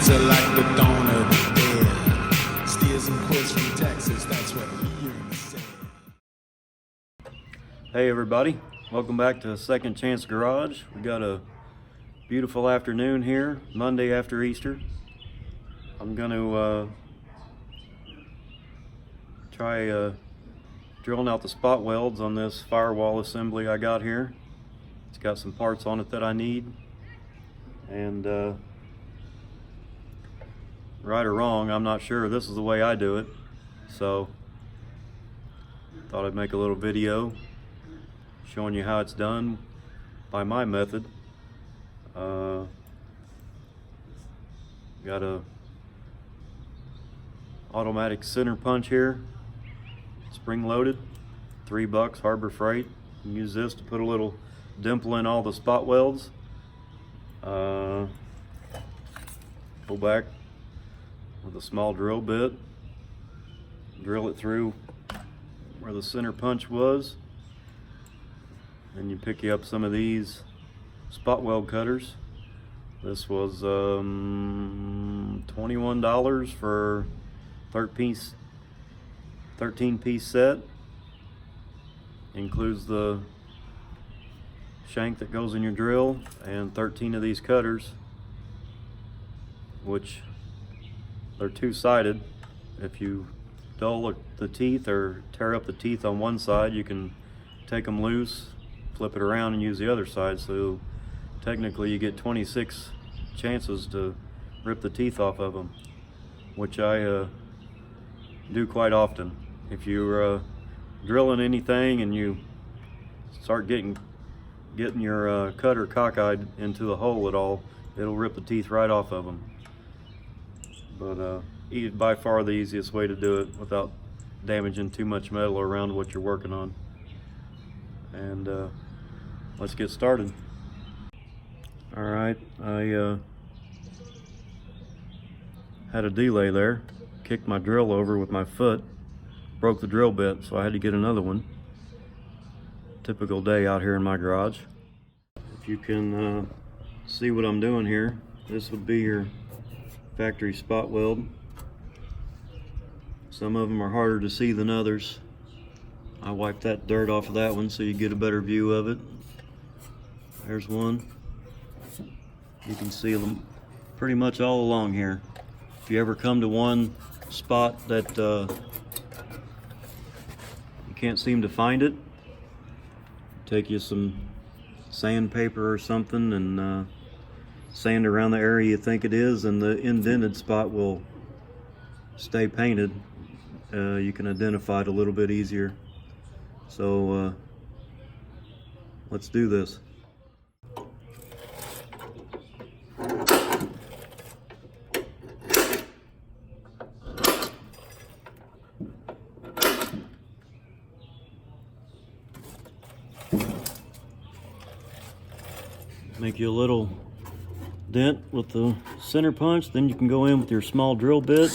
Dreams are like the dawn of the dead. Steers and quills from Texas, that's what he said. Hey everybody, welcome back to Second Chance Garage. We got a beautiful afternoon here, Monday after Easter. I'm going to try drilling out the spot welds on this firewall assembly I got here. It's got some parts on it that I need, and right or wrong, I'm not sure, this is the way I do it, so thought I'd make a little video showing you how it's done by my method. Got a automatic center punch here, spring loaded, $3 Harbor Freight. You can use this to put a little dimple in all the spot welds. Go back with a small drill bit, drill it through where the center punch was. Then you pick you up some of these spot weld cutters. This was $21 for 13-piece set. Includes the shank that goes in your drill and 13 of these cutters, which they're two-sided. If you dull the teeth or tear up the teeth on one side, you can take them loose, flip it around and use the other side, so technically you get 26 chances to rip the teeth off of them, which I do quite often. If you're drilling anything and you start getting your cutter cockeyed into the hole at all, it'll rip the teeth right off of them. But by far the easiest way to do it without damaging too much metal around what you're working on. And let's get started. All right, I had a delay there, kicked my drill over with my foot, broke the drill bit, so I had to get another one. Typical day out here in my garage. If you can see what I'm doing here, this would be your factory spot weld. Some of them are harder to see than others. I wiped that dirt off of that one so you get a better view of it. There's one. You can see them pretty much all along here. If you ever come to one spot that you can't seem to find it, take you some sandpaper or something and sand around the area you think it is, and the indented spot will stay painted. You can identify it a little bit easier. So let's do this. Make you a little dent with the center punch, then you can go in with your small drill bit.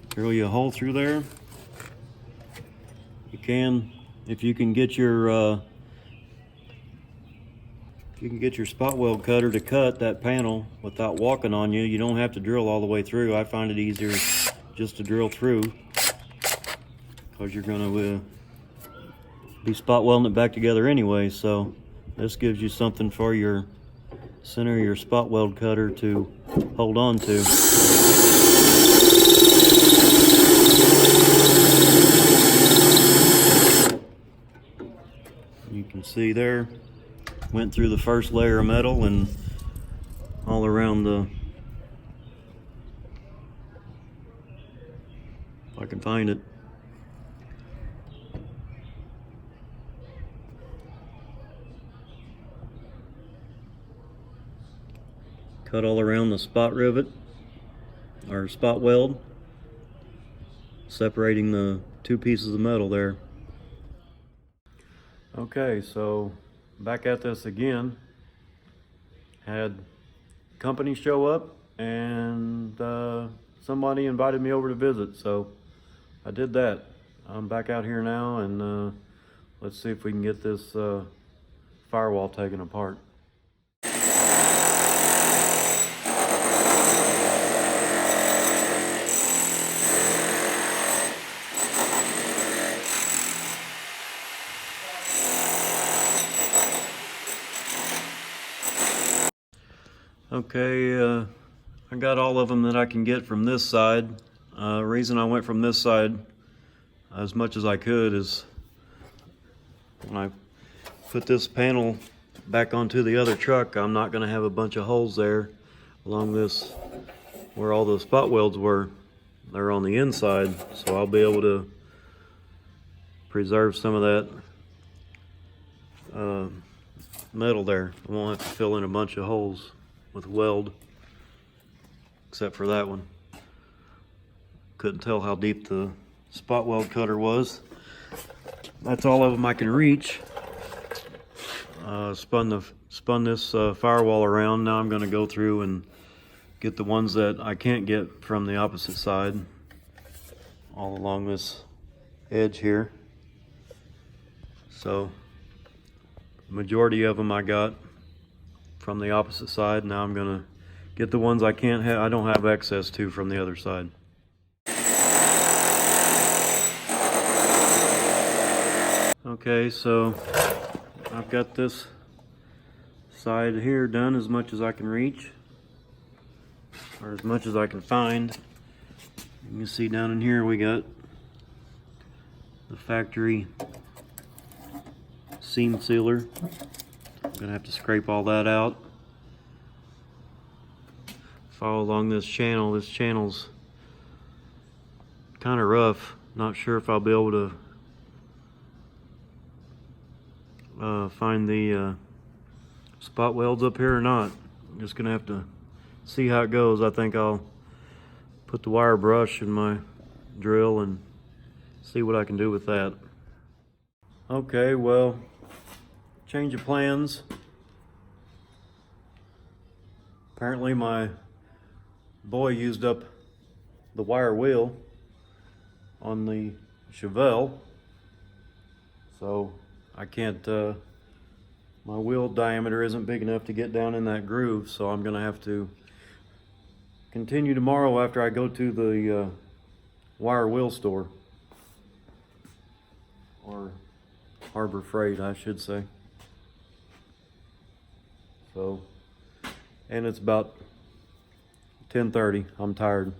Drill you a hole through there. You can, if you can get your spot weld cutter to cut that panel without walking on you, you don't have to drill all the way through. I find it easier just to drill through, because you're going to be spot welding it back together anyway. So this gives you something for your center of your spot weld cutter to hold on to. You can see there, went through the first layer of metal and all around the, if I can find it. Cut all around the spot rivet, or spot weld, separating the two pieces of metal there. Okay, so back at this again. Had company show up and somebody invited me over to visit, so I did that. I'm back out here now, and let's see if we can get this firewall taken apart. Okay, I got all of them that I can get from this side. Reason I went from this side as much as I could is when I put this panel back onto the other truck, I'm not going to have a bunch of holes there along this where all the spot welds were. They're on the inside, so I'll be able to preserve some of that metal there. I won't have to fill in a bunch of holes with weld, except for that one. Couldn't tell how deep the spot weld cutter was. That's all of them I can reach. Spun this firewall around. Now I'm going to go through and get the ones that I can't get from the opposite side, all along this edge here. So majority of them I got from the opposite side. Now I'm going to get the ones I don't have access to from the other side. Okay, so I've got this side here done as much as I can reach, or as much as I can find. You can see down in here we got the factory seam sealer. I'm gonna have to scrape all that out. Follow along this channel. This channel's kind of rough. Not sure if I'll be able to find the spot welds up here or not. I'm just gonna have to see how it goes. I think I'll put the wire brush in my drill and see what I can do with that. Okay, well, change of plans. Apparently my boy used up the wire wheel on the Chevelle, so I can't, my wheel diameter isn't big enough to get down in that groove, so I'm gonna have to continue tomorrow after I go to the wire wheel store, or Harbor Freight I should say. So, and it's about 10:30. I'm tired.